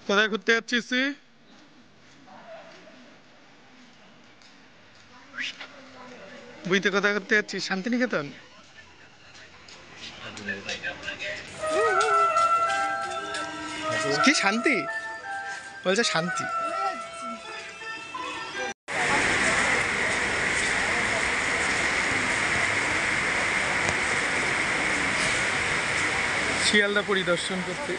কোথায় ঘুরতে যাচ্ছিস তুই? বুঝতে কোথায় ঘুরতে যাচ্ছিস? শান্তিনিকেতন? কি শান্তি? বলছে শান্তি। শিয়ালদা পরিদর্শন করতে।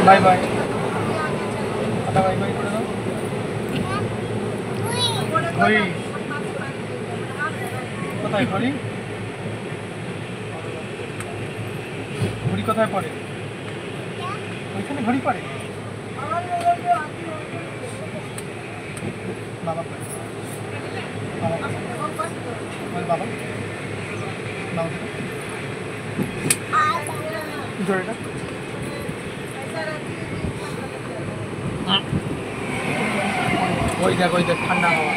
Bye bye. বাই বাই করে দাও। ঘড়ি কোথায়? ঘড়ি ঘড়ি কোথায় পড়ে? ওইখানে ঘড়ি পড়ে। বাবা পড়ে। বাবা বাবা নাও জড়িটা। ওই দেখ ওই দেখ ঠান্ডা হাওয়া।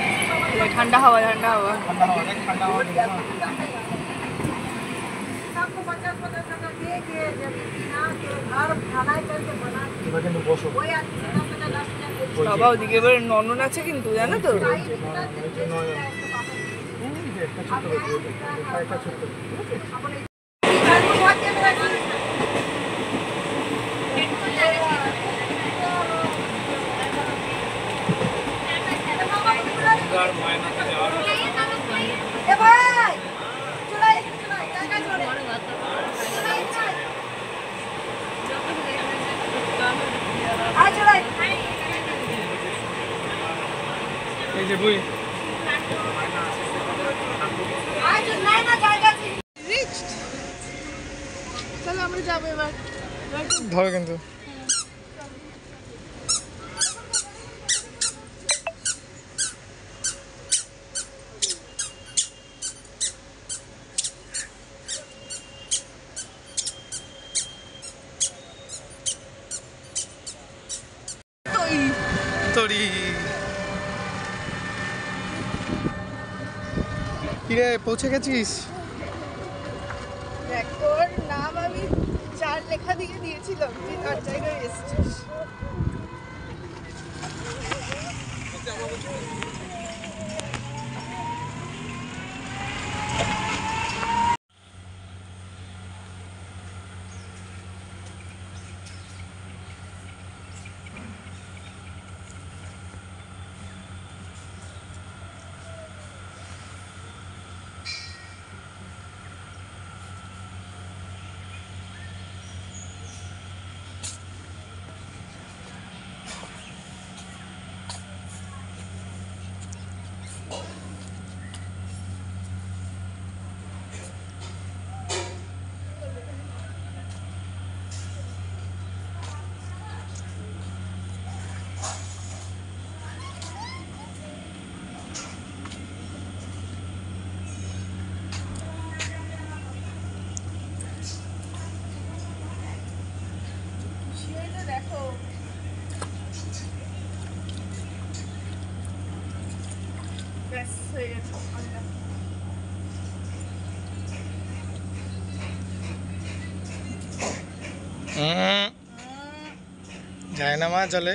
ঠান্ডা হাওয়া ঠান্ডা হাওয়া ঠান্ডা হাওয়া দেখ ঠান্ডা হাওয়া। এবার কিন্তু বসো। বাবা ওদিকে এবার ননন আছে কিন্তু জানো তো। একটা ছোট্ট একটা ছোট্ট এই যে বই চলো আমরা যাবো এবার। ধরো কিন্তু তরি কিরে পৌঁছে গেছিস? দেখ তোর নাম আমি 4 লেখা দিয়ে দিয়েছিলাম, তুই তার জায়গায় এসেছিস। দেখো ব্যাস হয়ে গেছে। যায় না মা চলে।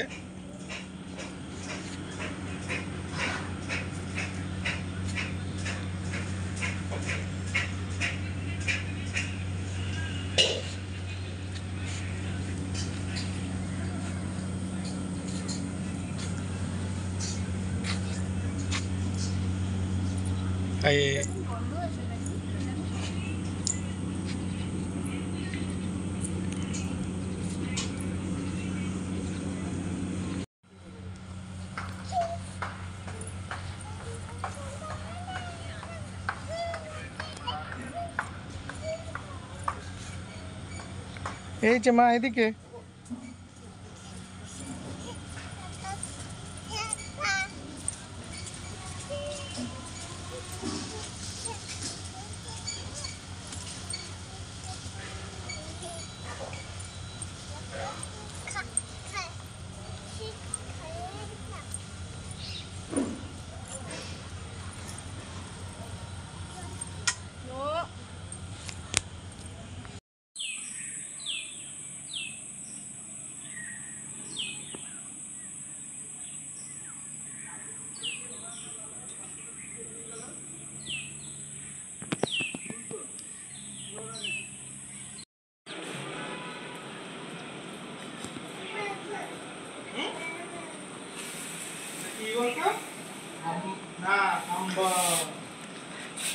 খাইয়ে। এই যে মা এদিকে।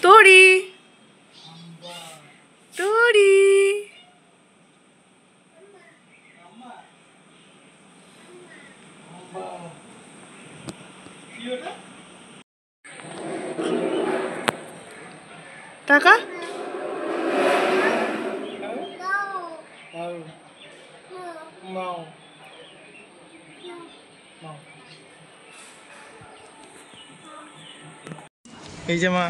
তোরি তোরি টাকা এই যে মা,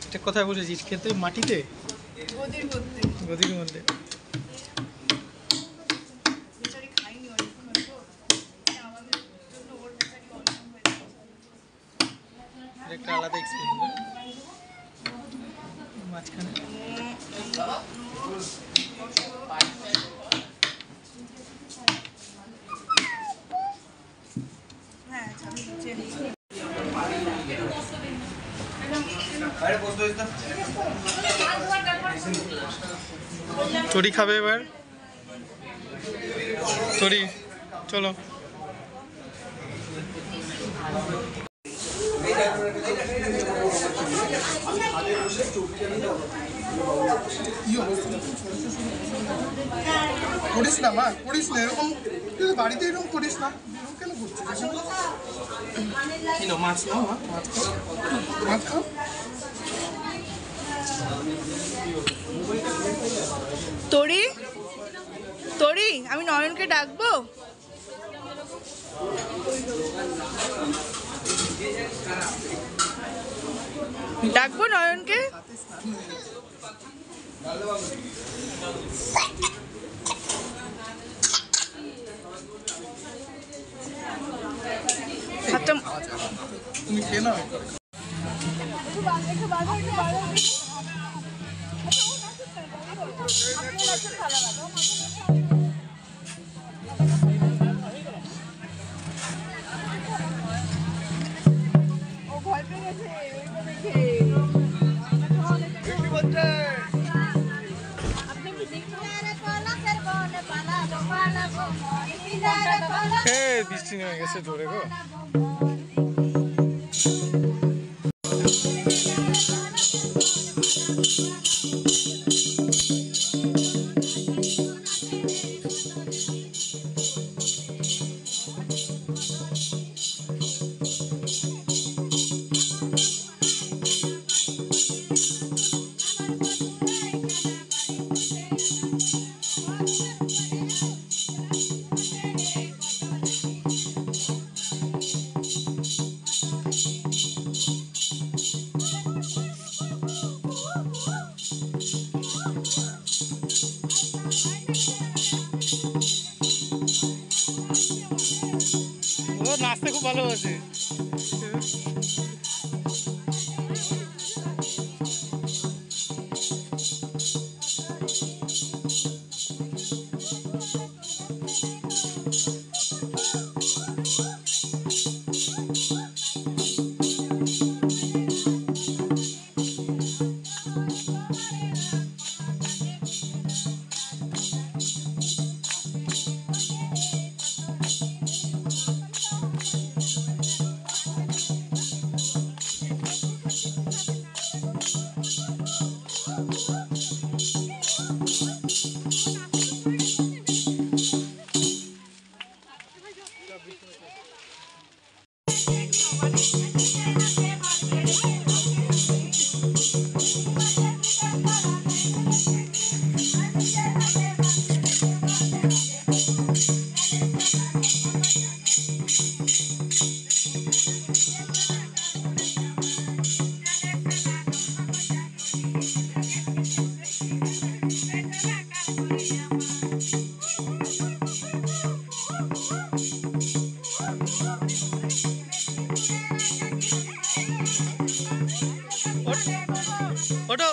এটা কোথায় বসেছিস? খেতে মাটিতে, গদির মধ্যে। একটা আলাদা এক্সপিরিয়েন্স মাঝখানে। তরি খাবে এবার, তরি চলো। করিস না মা, করিস না এরকম, বাড়িতে এরকম করিস না, কেন করছিস? মাছ নাও মা, মাছ খাও, মাছ খাও। তোরি তোরি আমি নয়নকে ডাকবো? ডাকবো নয়নকে? তুমি খেয়ে নাও। বৃষ্টি নেমে গেছে জোরে গো। ও নাচতে খুব ভালোবাসে। ওটো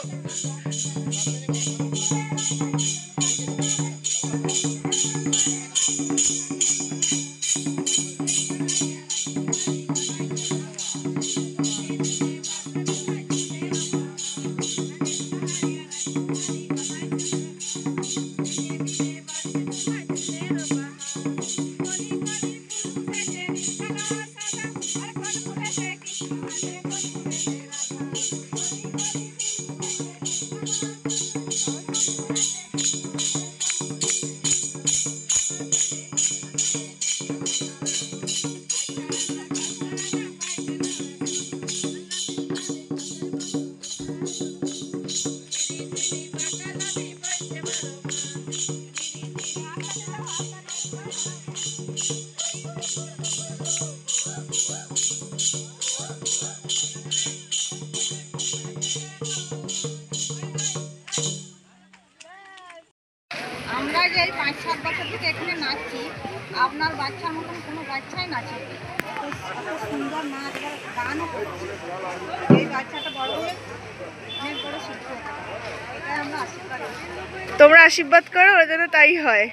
আমরা যে এই 5-7 বছর থেকে এখানে নাচছি, আপনার বাচ্চার মতন কোনো বাচ্চাই নাচে এত সুন্দর নাচ গানও করছে। এই বাচ্চাটা বড় হয়ে অনেক বড় শিক্ষক, এটাই আমরা আশীর্বাদ করি। তোমরা আশীর্বাদ করো ওর জন্য তাই হয়।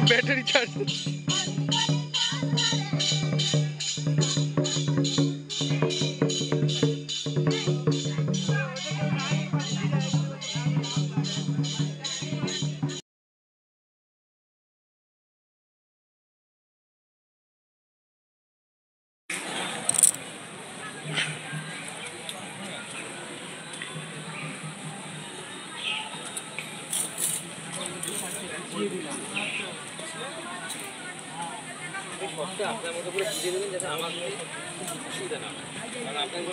ব্যাটারি চার্জ আপনার মতো করে বুঝিয়ে দেবেন যাতে আমার অসুবিধা না হয়, কারণ আপনার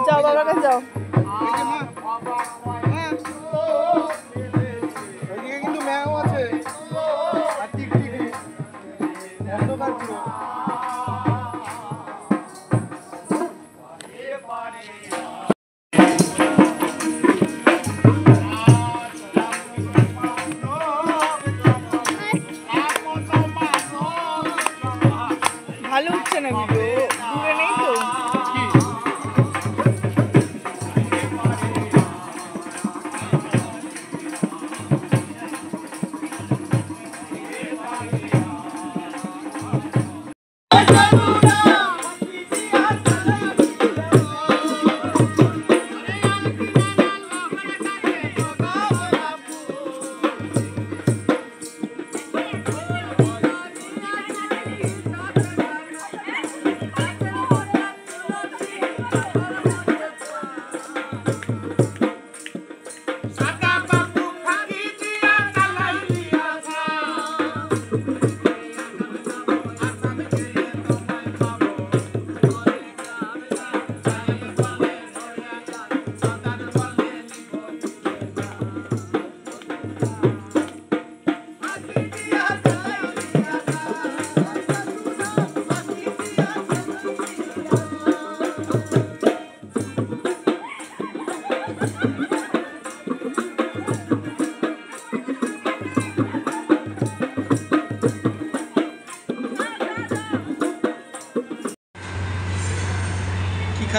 যাও বাবার কাছে যাও। ওইদিকে কিন্তু ম্যাও আছে আর টিকটিকি অন্ধকার পুরো। ভালো উঠছে না ভিডিও, দূরে নেই তো।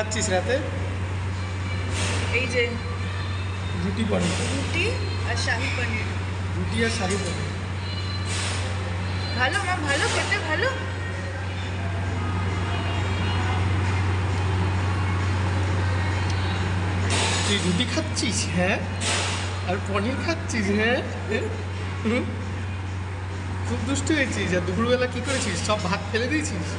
খাচ্ছিস রাতে? এই যে রুটি পনির। রুটি আর শাহি পনির। রুটি আর শাহি পনির। ভালো মা, ভালো খেতে, ভালো। তুই রুটি খাচ্ছিস? হ্যাঁ। আর পনির খাচ্ছিস? হ্যাঁ। হুম? খুব দুষ্ট হয়েছিস। আর দুপুরবেলা কি করেছিস? সব ভাত ফেলে দিয়েছিস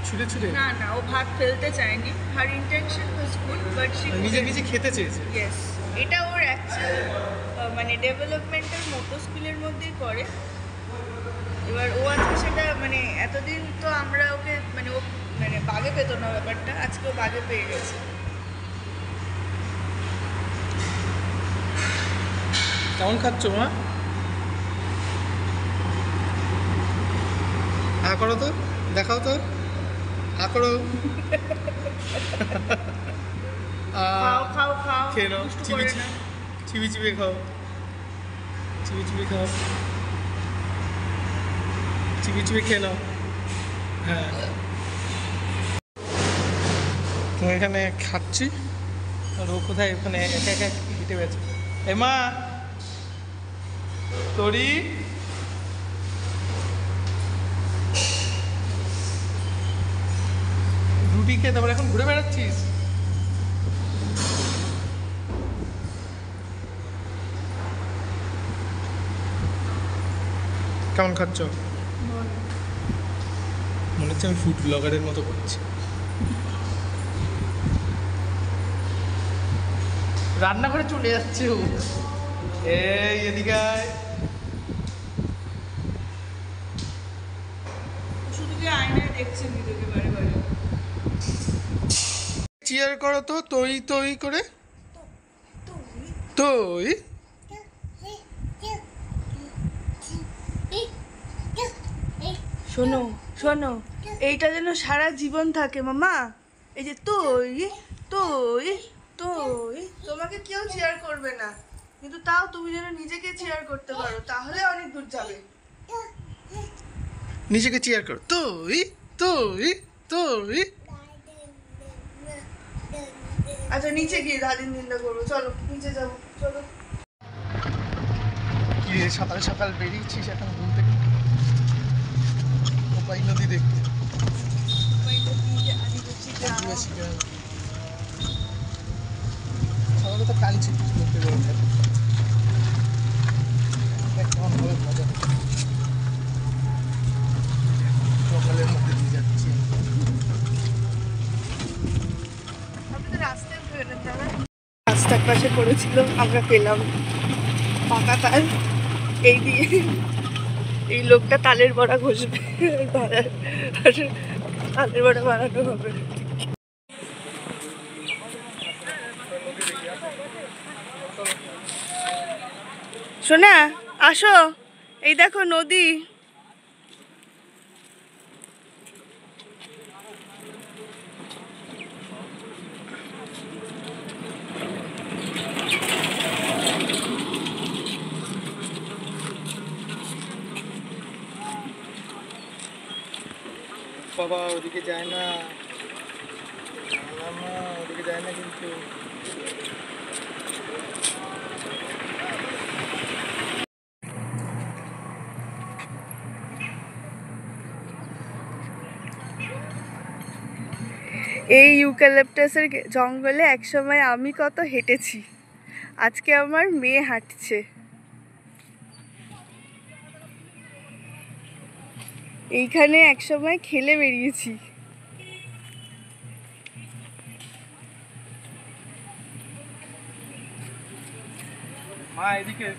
ছুঁড়ে ছুঁড়ে? না না, ও ভাত ফেলতে চায়নি। Her intention was good, but she নিজে নিজে খেতে চেয়েছে। ইয়েস, এটা ওর অ্যাকচুয়াল মানে ডেভেলপমেন্টের মতো স্কুলের মধ্যেই পড়ে। এবার ও আজকে সেটা মানে এতদিন তো আমরা ওকে মানে ও মানে বাগে পেত না ব্যাপারটা, আজকে ও বাগে পেয়ে গেছে। কেমন খাচ্ছ মা? করো তো, দেখাও তো, করো। খাও খাও খাও, খেয়ে নাও, দুষ্টু চিবি করে না। চিবি চিবি খাও, চিবি চিবি খাও, চিবি চিবি খেয়ে নাও। হ্যাঁ, তো এখানে খাচ্ছি আর ও কোথায় ওখানে একা একা হেঁটে গেছে। এ মা, তোরি রুটি খেয়ে তারপর এখন ঘুরে বেড়াচ্ছিস? কেমন খাচ্ছ? মনে হচ্ছে আমি ফুড ব্লগারের মতো করছি। রান্নাঘরে চলে যাচ্ছে ও। এই এদিকে আয়। শুধু কি আয়নায় দেখছে নিজেকে বারে বারে। চিয়ার করো তো, তৈ তৈ করে। তৈ শোনো শোনো, এইটা যেন সারা জীবন থাকে মামা। এই যে তুই তুই তুই, তোমাকে কেউ চেয়ার করবে না, কিন্তু তাও তুমি যেন নিজেকে চেয়ার করতে পারো, তাহলে অনেক দূর যাবে। নিজেকে চিয়ার করো। তৈ তৈ তৈ। আচ্ছা নিচে গিয়ে দাদিন দিনটা করবো, চলো নিচে যাবো, চলো। কি রে, সকাল সকাল বেরিয়েছিস এখন ঘুম থেকে? কোপাই নদী দেখতে। আদিবাসী গ্রাম। সকালে তো কাঁদছি ঘুরতে বেরোতে। দেখ কেমন ভাবে মজা হচ্ছে। সকালের মধ্যে দিয়ে যাচ্ছি। রাস্তার পাশে পড়েছিল, আমরা পেলাম পাকা তাল। এই দিয়ে এই লোকটা তালের বড়া ঘষবে, আর তালের বড়া বানানো হবে। শোনা, আসো, এই দেখো নদী। বাবা ওদিকে যায় না, ওদিকে যায় না কিন্তু। এই ইউক্যালিপটাসের জঙ্গলে একসময় আমি কত হেঁটেছি, আজকে আমার মেয়ে হাঁটছে। এইখানে একসময় খেলে বেরিয়েছি। মা এদিকে।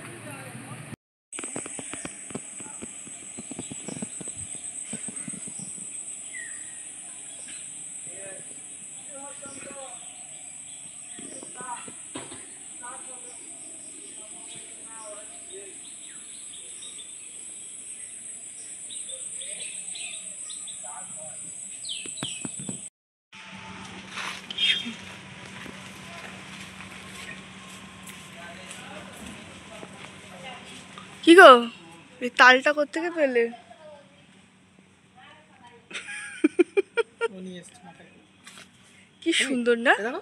কি গো, এই তালটা কোত্থেকে পেলে? কি সুন্দর না? দেখো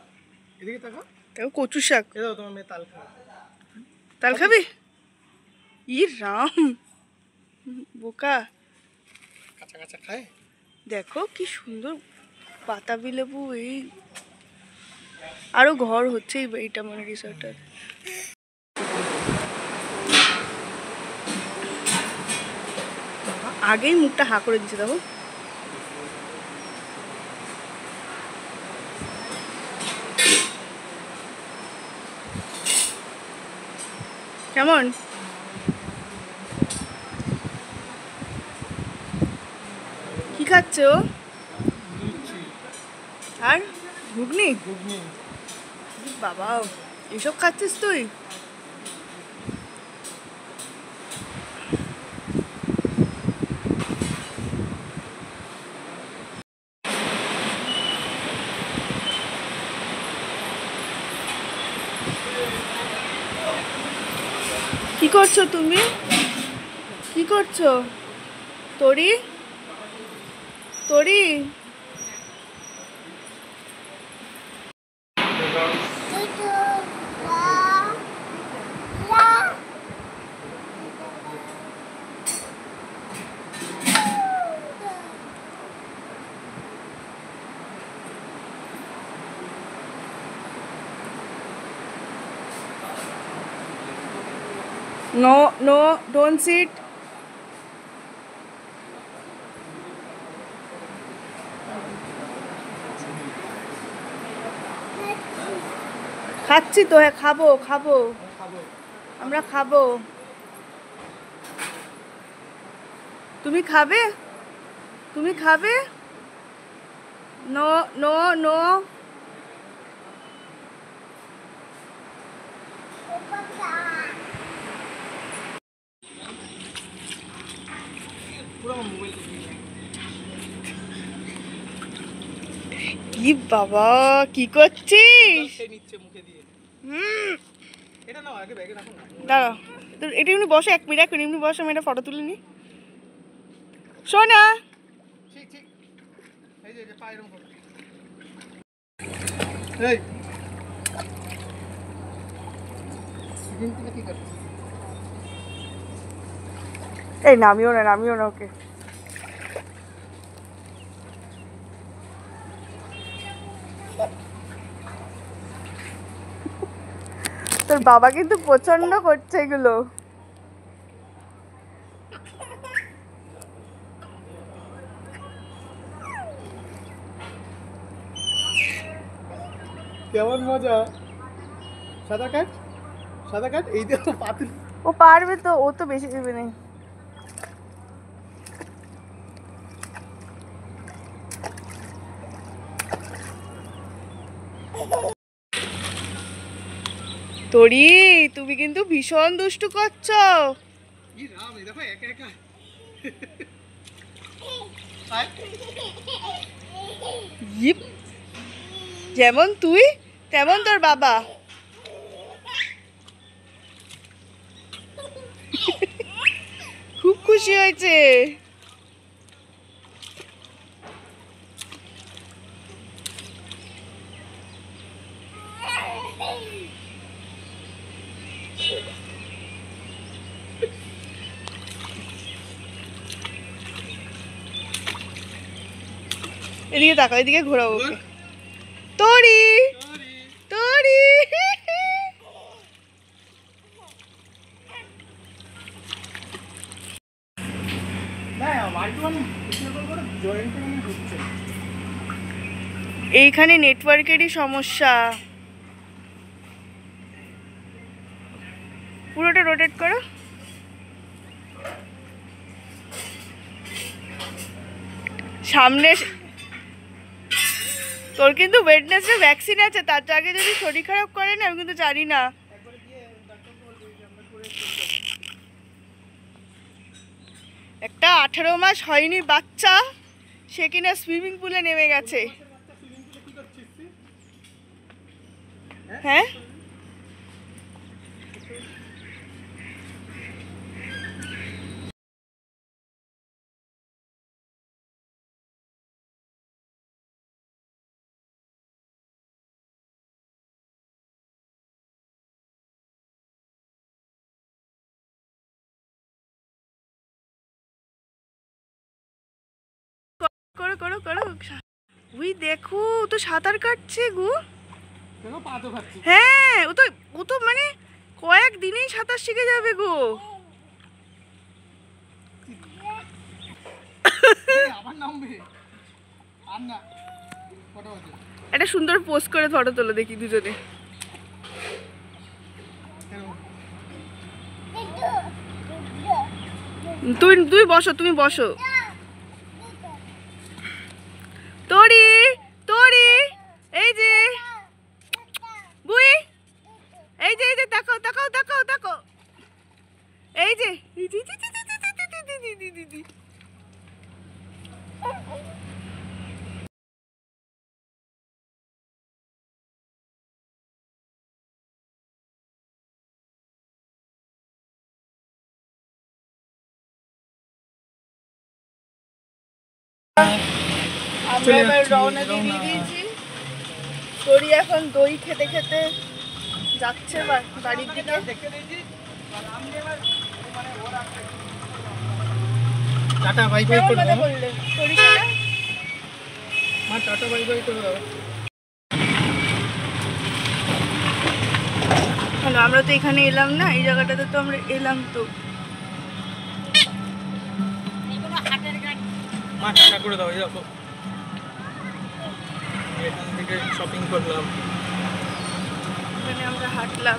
এদিকে দেখো, দেখো কচু শাক। এ দাও তোমার মেয়ে তাল খাবে। তাল খাবি? ই রাম, বোকা। কাঁচা কাঁচা খায়। দেখো কি সুন্দর বাতাবি লেবু। এই আরো ঘর হচ্ছে এইটা মানে রিসর্টার। আগেই মুখটা হা করে দিচ্ছে দেখো। কেমন? কি খাচ্ছে ও? আর ঘুগনি? ঘুগনি। বাবা, এসব খাচ্ছিস তুই? কি করছো তুমি? কি করছো? তরি, তরি, no, no, don't sit. খাচ্ছি তো, হ্যাঁ খাবো খাবো, খাবো। আমরা খাবো। তুমি খাবে? তুমি খাবে? No no no. পুরো আমার মোবাইল কি বাবা, কি করছিস? খেয়ে নিচ্ছে মুখে দিয়ে। এটা নাও, আগে ব্যাগে রাখো না। দাঁড়াও, তো এটা এমনি বসো, 1 মিনিট 1 মিনিট এমনি বসো, আমি একটা ফটো তুলে নি। শোনা, ঠিক ঠিক। এই যে পা এরকম করো। এই সিজন কি করছিস? এই নামিও না, নামিও না ওকে। তোর বাবা কিন্তু প্রচন্ড করছে এগুলো। কেমন মজা? সাদা কাঠ, সাদা কাঠ, এই দেখো পাতিল। ও পারবে তো, ও তো বেশি দেবে না। তরি, তুমি কিন্তু ভীষণ দুষ্টু করছো। ই রাম, এই দেখো একা একা। ইপ, যেমন তুই তেমন তোর বাবা। খুব খুশি হয়েছে। এদিকে তাকাও, এদিকে ঘোরাবো ওকে। তরি, তরি। এইখানে নেটওয়ার্কেরই সমস্যা। পুরোটা রোটেট করো। সামনে তোর কিন্তু ওয়েডনেসডে ভ্যাকসিন আছে, তার আগে যদি শরীর খারাপ করে না আমি কিন্তু জানি না। একটা 18 মাস হয়নি বাচ্চা, সে কিনা সুইমিং পুলে নেমে গেছে। হ্যাঁ, করো করো করো। উই দেখো ও তো সাঁতার কাটছে গো। দেখো পা তো খাচ্ছি। হ্যাঁ ও তো মানে কয়েক দিনেই সাঁতার শিখে যাবে গো। আবার নামবে আর না কত বাজে? একটা সুন্দর পোস্ট করে ফটো তোলো দেখি দুজনে। তুমি বসো, তুমি বসো। তোরি তোরি এই যে বুই, এই যে তাকাও তাকাও তাকাও তাকাও, এই যে আমরা এবার রওনা দিয়ে দিয়েছি। তোরি এখন দই খেতে খেতে যাচ্ছে বাড়ির দিকে। টাটা বাই বাই কেমন করে কথা দাও বললে তোরি খেলা? মা, টাটা বাই বাই করে দাও। হ্যালো, আমরা তো এখানে এলাম না, এই জায়গাটাতে তো আমরা এলাম তো। মা টাটা করে দাও। এই দেখো এখান থেকে শপিং করলাম। এখানে আমরা হাঁটলাম।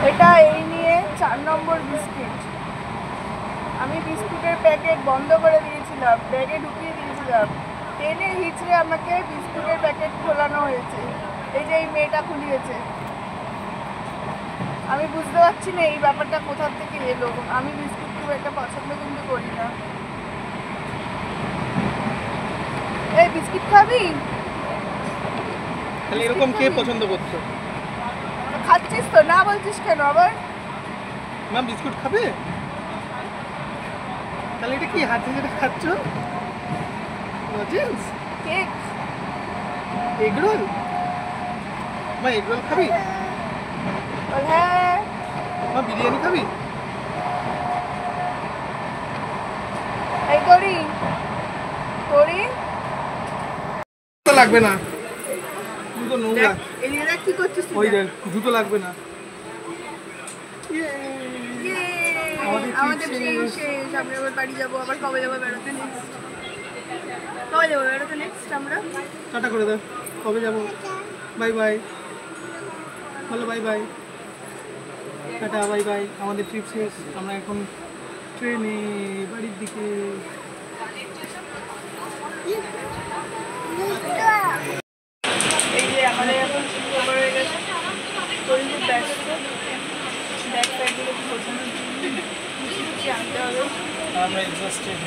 এটা এই নিয়ে 4 নম্বর বিস্কিট। আমি বিস্কুটের প্যাকেট বন্ধ করে দিয়েছিলাম, ব্যাগে ঢুকিয়ে দিয়েছিলাম, টেনে হিচড়ে আমাকে বিস্কুটের প্যাকেট খোলানো হয়েছে। এই যে এই মেয়েটা খুলিয়েছে। আমি বুঝতে পারছি না এই ব্যাপারটা কোথা থেকে এলো। আমি বিস্কুট খুব একটা পছন্দ কিন্তু করি না। এই বিস্কিট খাবি? তাহলে এরকম কে পছন্দ করছো? খাচ্ছিস তো, না বলছিস কেন আবার? মা বিস্কুট খাবে? তাহলে এটা কি হাতে যেটা খাচ্ছ? লজেন্স? কেক? এগরোল? মা এগরোল খাবি? বল হ্যাঁ। মা বিরিয়ানি খাবি? এই তোরি তোরি জুতো লাগবে না, জুতো নোংরা। এদিকে দেখ কি করছিস তুই? ওই দেখ জুতো লাগবে না। আমাদের ট্রেন শেষ। আমরা এবার বাড়ি যাবো। আবার কবে যাবো বেড়াতে নেক্সট? কবে যাবো বেড়াতে নেক্সট আমরা? টাটা করে দাও। কবে যাবো? বাই বাই বলো, bye bye. Tata bye bye. আমাদের ট্রিপ শেষ। আমরা এখন ট্রেনে বাড়ির দিকে। এই যে আমাদের এখন খবর হয়ে গেছে। তোরি খুব ব্যস্ত, ব্যাগ প্যাকগুলো গোছানোর জন্য কিছু আনতে হবে। আমরা এক্সস্টেড।